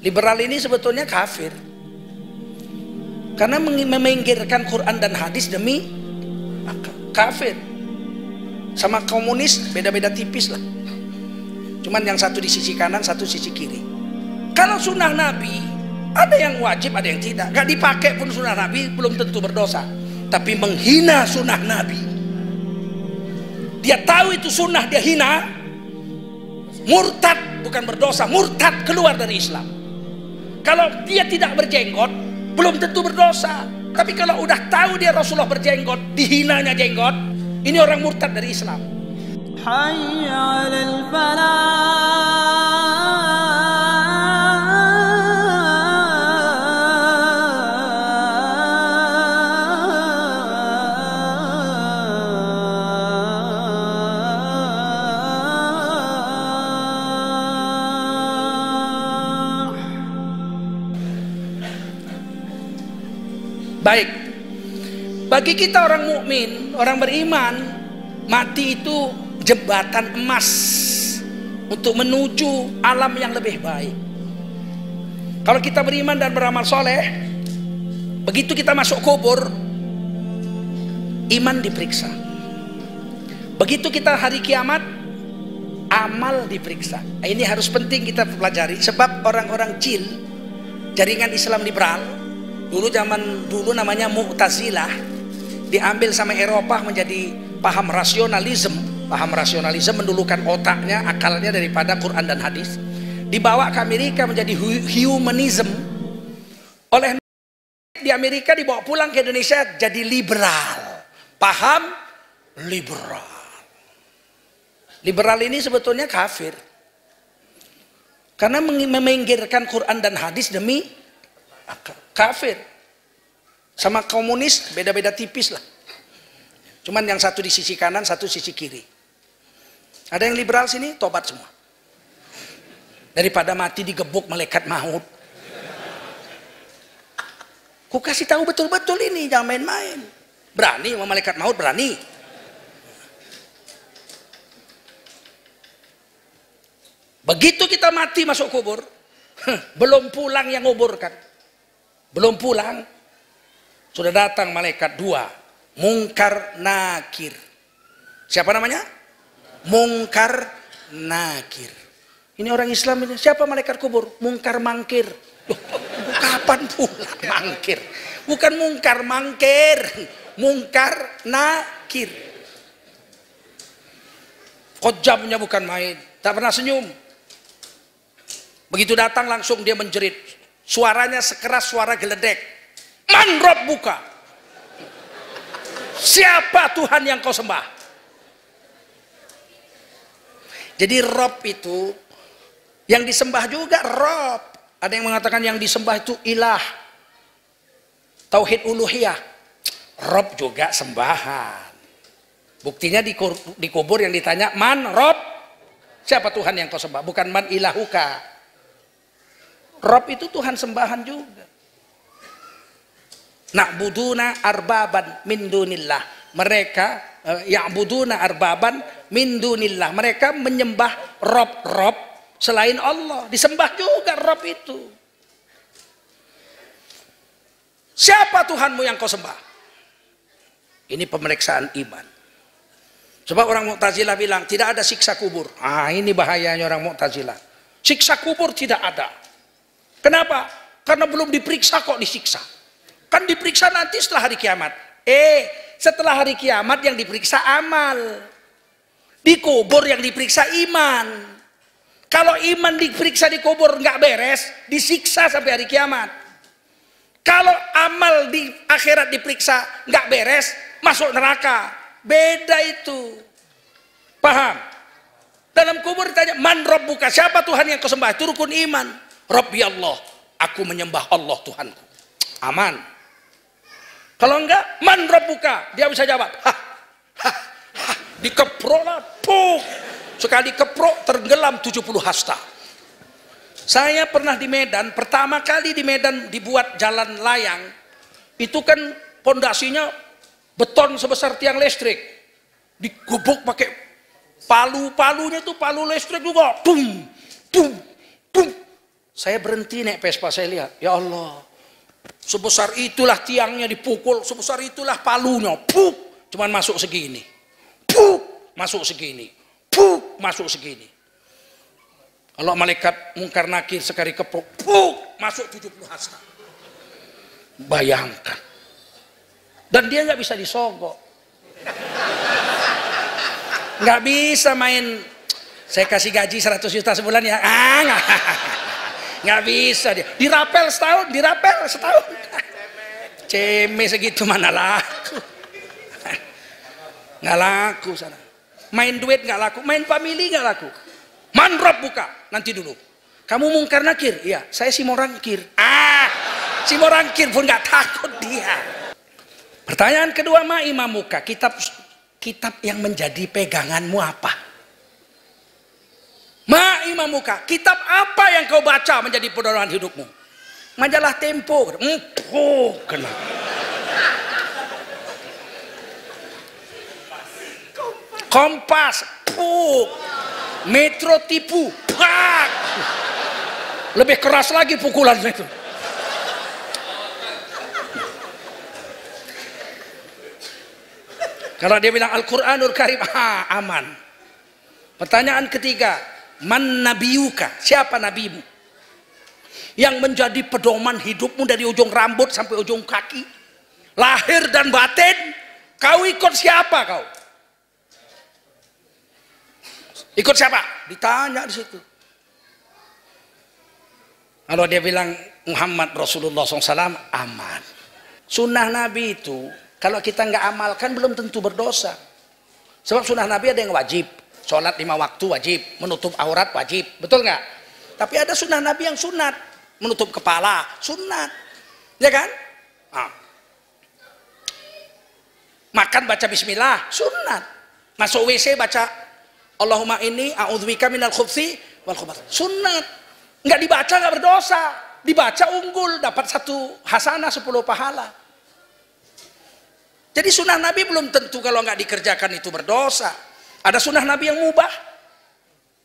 Liberal ini sebetulnya kafir. Karena meminggirkan Quran dan hadis demi kafir. Sama komunis beda-beda tipis lah. Cuman yang satu di sisi kanan, satu sisi kiri. Kalau sunnah Nabi, ada yang wajib, ada yang tidak. Gak dipakai pun sunnah Nabi belum tentu berdosa. Tapi menghina sunnah Nabi, dia tahu itu sunnah, dia hina, murtad, bukan berdosa, murtad, keluar dari Islam. Kalau dia tidak berjenggot, belum tentu berdosa. Tapi kalau udah tahu dia Rasulullah berjenggot, dihinanya jenggot, ini orang murtad dari Islam. Hayya 'alal falah. Baik, bagi kita orang mukmin, orang beriman, mati itu jembatan emas untuk menuju alam yang lebih baik. Kalau kita beriman dan beramal soleh, begitu kita masuk kubur, iman diperiksa. Begitu kita hari kiamat, amal diperiksa. Ini harus penting kita pelajari, sebab orang-orang jil, jaringan Islam liberal, dulu zaman dulu namanya Mu'tazilah, diambil sama Eropa menjadi paham rasionalisme. Paham rasionalisme mendulukan otaknya, akalnya daripada Quran dan hadis. Dibawa ke Amerika menjadi humanism. Oleh di Amerika dibawa pulang ke Indonesia jadi liberal. Paham liberal. Liberal ini sebetulnya kafir. Karena meminggirkan Quran dan hadis demi kafir. Sama komunis beda-beda tipis lah. Cuman yang satu di sisi kanan, satu sisi kiri. Ada yang liberal sini, tobat semua. Daripada mati digebuk malaikat maut. Ku kasih tahu betul-betul ini, jangan main-main. Berani sama malaikat maut, berani. Begitu kita mati masuk kubur, belum pulang yang nguburkan. Belum pulang, sudah datang malaikat dua, Mungkar Nakir. Siapa namanya? Mungkar Nakir. Ini orang Islam ini. Siapa malaikat kubur? Mungkar Mangkir. Loh, kapan pula mangkir? Bukan mungkar mangkir, Mungkar Nakir. Kojamnya bukan main, tak pernah senyum. Begitu datang langsung dia menjerit. Suaranya sekeras suara geledek. Man Rabbuka? Siapa Tuhan yang kau sembah? Jadi Rob itu yang disembah juga Rob. Ada yang mengatakan yang disembah itu ilah, tauhid uluhiyah. Rob juga sembahan. Buktinya di kubur yang ditanya, man Rob? Siapa Tuhan yang kau sembah? Bukan man ilahuka. Rob itu Tuhan sembahan juga. Na'buduna arbaban min dunillah. Mereka ya'buduna arbaban min dunillah. Mereka menyembah Rob selain Allah. Disembah juga Rob itu. Siapa Tuhanmu yang kau sembah? Ini pemeriksaan iman. Sebab orang Mu'tazilah bilang tidak ada siksa kubur. Ini bahayanya orang Mu'tazilah. Siksa kubur tidak ada. Kenapa? Karena belum diperiksa kok disiksa. Kan diperiksa nanti setelah hari kiamat. Setelah hari kiamat yang diperiksa amal. Di kubur yang diperiksa iman. Kalau iman diperiksa di kubur nggak beres, disiksa sampai hari kiamat. Kalau amal di akhirat diperiksa nggak beres, masuk neraka. Beda itu. Paham? Dalam kubur ditanya, man Rabbuka? Siapa Tuhan yang kau sembah? Itu rukun iman. Rabbi Allah. Aku menyembah Allah Tuhanku. Aman. Kalau enggak, man Rabbuka? Dia bisa jawab, dikeprok lah, sekali keprok tenggelam 70 hasta. Saya pernah di Medan, pertama kali di Medan dibuat jalan layang, itu kan pondasinya beton sebesar tiang listrik, digubuk pakai palu-palunya itu palu listrik juga, bum, bum, bum. Saya berhenti naik Vespa, saya lihat, ya Allah, sebesar itulah tiangnya dipukul, sebesar itulah palunya, puk, cuman masuk segini, puk, masuk segini, puk, masuk segini. Kalau malaikat mungkar nakir sekali kepuk, puk, masuk 70 hasta. Bayangkan. Dan dia nggak bisa disogok, nggak bisa main. Saya kasih gaji 100 juta sebulan ya, nggak bisa dia. Dirapel setahun, dirapel setahun. Ceme segitu mana laku? Nggak laku sana. Main duit nggak laku, main family nggak laku. Manrob buka, nanti dulu. Kamu mungkar nakir? Iya, saya si morangkir. Si morangkir pun nggak takut dia. Pertanyaan kedua, ma imamuka, kitab yang menjadi peganganmu apa? Ma imamuka, kitab apa yang kau baca menjadi pedoman hidupmu? Majalah Tempo. Kenapa? Kompas. Metro Tipu. Pak. Lebih keras lagi pukulannya itu. Kalau dia bilang Al-Quranul Karim, aman. Pertanyaan ketiga, man nabiyuka, siapa nabimu? Yang menjadi pedoman hidupmu dari ujung rambut sampai ujung kaki, lahir dan batin, kau ikut siapa kau? Ikut siapa? Ditanya di situ. Kalau dia bilang Muhammad Rasulullah SAW, aman. Sunnah Nabi itu kalau kita nggak amalkan belum tentu berdosa. Sebab sunnah Nabi ada yang wajib. Sholat 5 waktu wajib, menutup aurat wajib, betul nggak? Tapi ada sunnah Nabi yang sunat, menutup kepala, sunat, ya kan? Makan baca Bismillah, sunat. Masuk WC baca Allahumma inni a'udzubika minal khubthi wal khubath, sunat. Nggak dibaca nggak berdosa, dibaca unggul, dapat 1 hasanah 10 pahala. Jadi sunnah Nabi belum tentu kalau nggak dikerjakan itu berdosa. Ada sunnah Nabi yang mubah.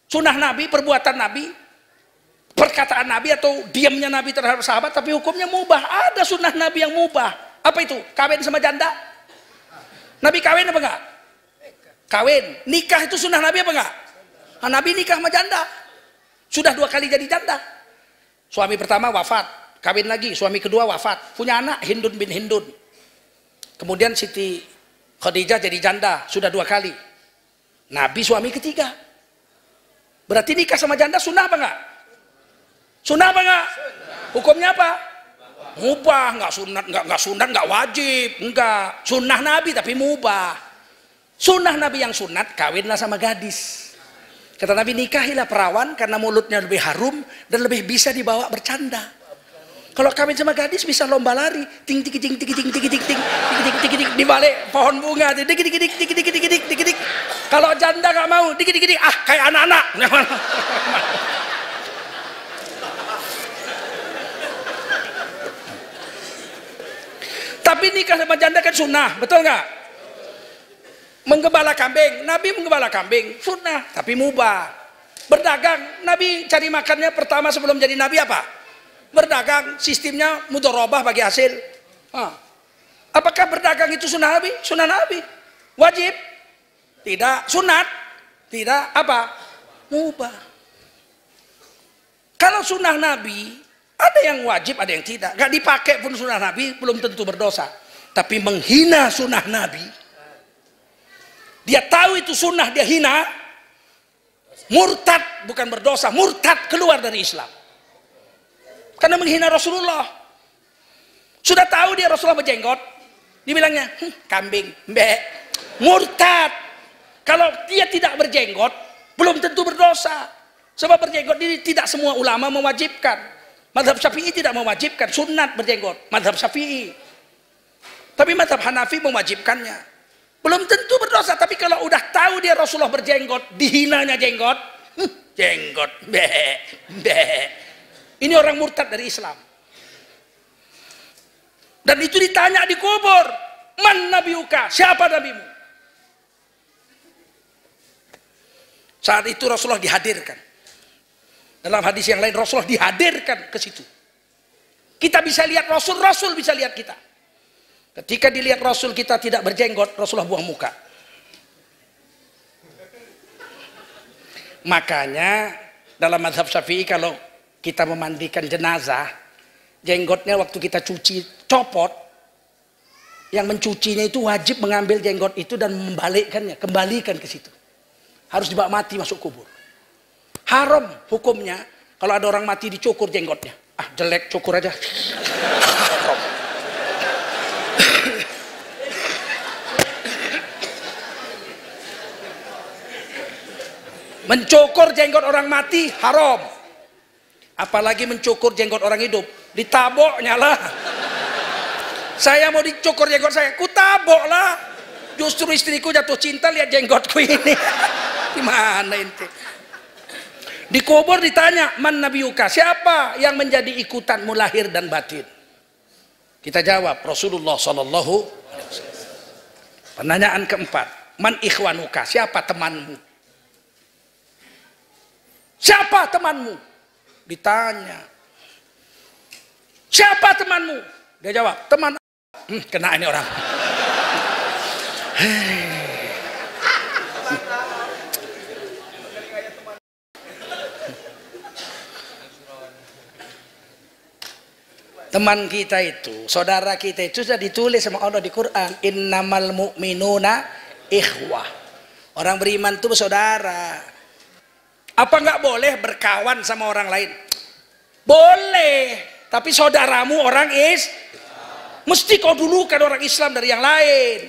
Sunnah Nabi, perbuatan Nabi, perkataan Nabi atau diamnya Nabi terhadap sahabat, tapi hukumnya mubah. Ada sunnah Nabi yang mubah. Apa itu? Kawin sama janda. Nabi kawin apa enggak? Kawin. Nikah itu sunnah Nabi apa enggak? Nabi nikah sama janda. Sudah 2 kali jadi janda. Suami pertama wafat, kawin lagi. Suami kedua wafat, punya anak Hindun bin Hindun. Kemudian Siti Khadijah jadi janda, sudah 2 kali. Nabi suami ketiga. Berarti nikah sama janda sunnah apa enggak? Sunnah apa enggak? Hukumnya apa? Mubah, enggak sunat, enggak wajib, enggak. Sunnah Nabi tapi mubah. Sunnah Nabi yang sunat, kawinlah sama gadis. Kata Nabi, nikahilah perawan karena mulutnya lebih harum dan lebih bisa dibawa bercanda. Kalau kawin sama gadis bisa lomba lari, ting ting ting ting ting ting ting ting ting ting di balik pohon bunga, dik dik dik dik dik dik dik dik dik dik. Kalau janda nggak mau, dik dik dik, kayak anak-anak. Tapi nikah sama janda kan sunnah, betul nggak? Menggembala kambing, Nabi menggembala kambing, sunnah, tapi mubah. Berdagang, Nabi cari makannya pertama sebelum jadi Nabi apa? Berdagang, sistemnya mudharabah bagi hasil. Apakah berdagang itu sunnah Nabi? Sunnah Nabi. Wajib? Tidak. Sunat? Tidak. Apa? Mubah. Kalau sunnah Nabi, ada yang wajib, ada yang tidak. Gak dipakai pun sunnah Nabi, belum tentu berdosa. Tapi menghina sunnah Nabi, dia tahu itu sunnah, dia hina, murtad, bukan berdosa, murtad, keluar dari Islam. Karena menghina Rasulullah. Sudah tahu dia Rasulullah berjenggot, dibilangnya kambing, mbek, murtad. Kalau dia tidak berjenggot, belum tentu berdosa. Sebab berjenggot ini tidak semua ulama mewajibkan. Mazhab Syafi'i tidak mewajibkan sunat berjenggot, mazhab Syafi'i. Tapi mazhab Hanafi mewajibkannya. Belum tentu berdosa, tapi kalau udah tahu dia Rasulullah berjenggot, dihinanya jenggot, jenggot, mbek, mbek. Ini orang murtad dari Islam. Dan itu ditanya di kubur, man nabiyuka, siapa nabimu? Saat itu Rasulullah dihadirkan. Dalam hadis yang lain Rasulullah dihadirkan ke situ. Kita bisa lihat Rasul, Rasul bisa lihat kita. Ketika dilihat Rasul kita tidak berjenggot, Rasulullah buang muka. Makanya dalam mazhab Syafi'i kalau kita memandikan jenazah, jenggotnya waktu kita cuci copot, yang mencucinya itu wajib mengambil jenggot itu dan membalikkannya, kembalikan ke situ. Harus dibawa mati masuk kubur. Haram hukumnya kalau ada orang mati dicukur jenggotnya. Ah, jelek, cukur aja. Haram. Mencukur jenggot orang mati haram. Apalagi mencukur jenggot orang hidup, ditaboknya lah. Saya mau dicukur jenggot saya, kutabok lah. Justru istriku jatuh cinta lihat jenggotku ini. Gimana ente? Dikubur ditanya, man nabiyuka, siapa yang menjadi ikutanmu lahir dan batin? Kita jawab, Rasulullah Sallallahu Alaihi Wasallam. Pertanyaan keempat, man ikhwanuka, siapa temanmu? Siapa temanmu? Ditanya. Siapa temanmu? Dia jawab, teman. Kena ini orang. Teman kita itu, saudara kita itu sudah ditulis sama Allah di Quran, innamal mu'minuna ikhwah. Orang beriman itu bersaudara. Apa nggak boleh berkawan sama orang lain? Boleh, tapi saudaramu orang mesti kau dulukan orang Islam dari yang lain.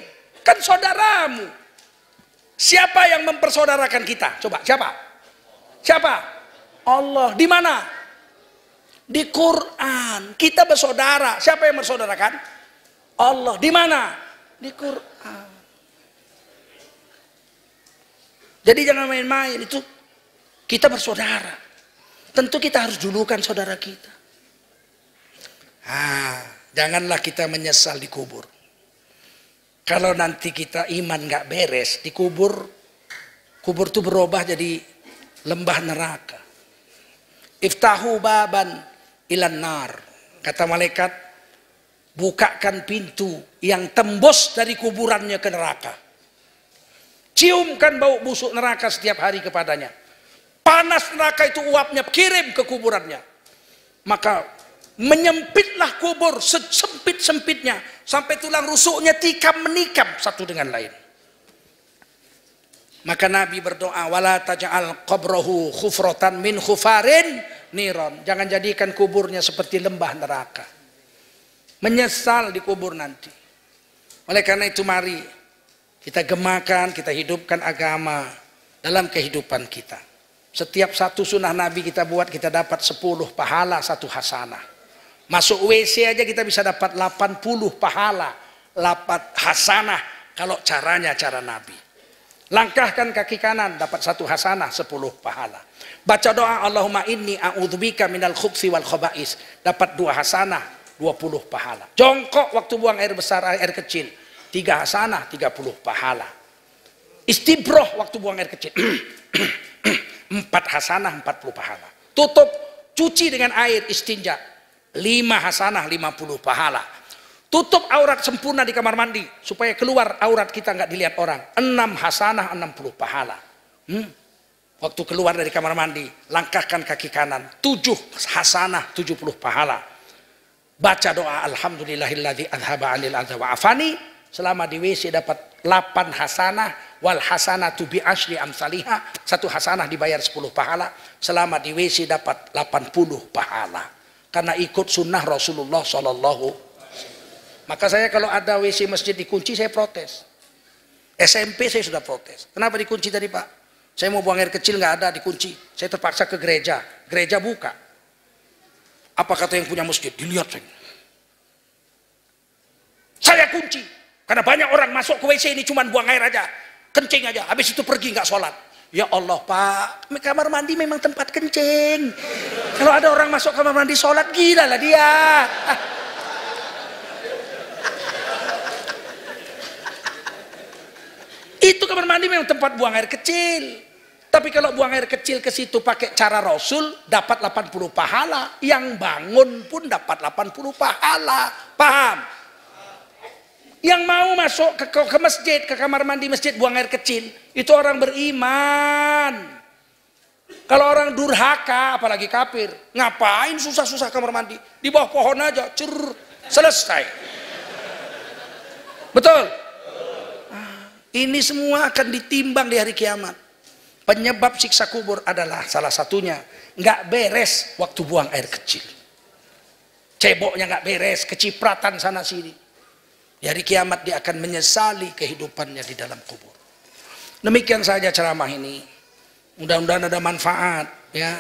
Kan saudaramu. Siapa yang mempersaudarakan kita? Coba, siapa? Siapa? Allah. Di mana? Di Quran. Kita bersaudara. Siapa yang bersaudarakan? Allah. Di mana? Di Quran. Jadi jangan main-main, itu kita bersaudara. Tentu kita harus dulukan saudara kita. Janganlah kita menyesal di kubur. Kalau nanti kita iman nggak beres di kubur, kubur itu berubah jadi lembah neraka. Iftahu baban ilan nar. Kata malaikat, bukakan pintu yang tembus dari kuburannya ke neraka. Ciumkan bau busuk neraka setiap hari kepadanya. Panas neraka itu uapnya, kirim ke kuburannya. Maka menyempitlah kubur sesempit-sempitnya sampai tulang rusuknya tikam menikam satu dengan lain. Maka Nabi berdoa, wala taj'al qabrahu khufratan min khufarin niron. Jangan jadikan kuburnya seperti lembah neraka. Menyesal di kubur nanti. Oleh karena itu mari kita gemakan, kita hidupkan agama dalam kehidupan kita. Setiap satu sunnah Nabi kita buat, kita dapat 10 pahala, 1 hasanah. Masuk WC aja kita bisa dapat 80 pahala, 8 hasanah kalau caranya cara Nabi. Langkahkan kaki kanan dapat 1 hasanah, 10 pahala. Baca doa Allahumma inni a'udzubika minal khubthi wal khaba'is, dapat 2 hasanah, 20 pahala. Jongkok waktu buang air besar, air kecil, 3 hasanah, 30 pahala. Istibroh waktu buang air kecil, 4 hasanah, 40 pahala. Tutup cuci dengan air istinja, 5 hasanah, 50 pahala. Tutup aurat sempurna di kamar mandi supaya keluar aurat kita nggak dilihat orang, 6 hasanah, 60 pahala. Waktu keluar dari kamar mandi, langkahkan kaki kanan, 7 hasanah, 70 pahala. Baca doa alhamdulillahilladzi adhaba 'anil adza wa afani, selama di WC dapat 8 hasanah, wal hasanatu bi asyri amsalihha, 1 hasanah dibayar 10 pahala, selama di WC dapat 80 pahala. Karena ikut sunnah Rasulullah Sallallahu. Maka saya kalau ada WC masjid dikunci saya protes. SMP saya sudah protes. Kenapa dikunci tadi Pak? Saya mau buang air kecil nggak ada, dikunci. Saya terpaksa ke gereja. Gereja buka. Apa kata yang punya masjid? Dilihat saya. Saya kunci. Karena banyak orang masuk ke WC ini cuma buang air aja. Kencing aja. Habis itu pergi nggak sholat. Ya Allah Pak, kamar mandi memang tempat kencing. Kalau ada orang masuk kamar mandi sholat, gila lah dia. Itu kamar mandi memang tempat buang air kecil. Tapi kalau buang air kecil ke situ pakai cara Rasul, dapat 80 pahala. Yang bangun pun dapat 80 pahala. Paham? Yang mau masuk ke masjid, ke kamar mandi masjid, buang air kecil, itu orang beriman. Kalau orang durhaka, apalagi kafir, ngapain susah-susah kamar mandi? Di bawah pohon aja, selesai. Betul? Ini semua akan ditimbang di hari kiamat. Penyebab siksa kubur adalah salah satunya nggak beres waktu buang air kecil. Ceboknya nggak beres, kecipratan sana sini. Di hari kiamat dia akan menyesali kehidupannya di dalam kubur. Demikian saja ceramah ini. Mudah-mudahan ada manfaat ya.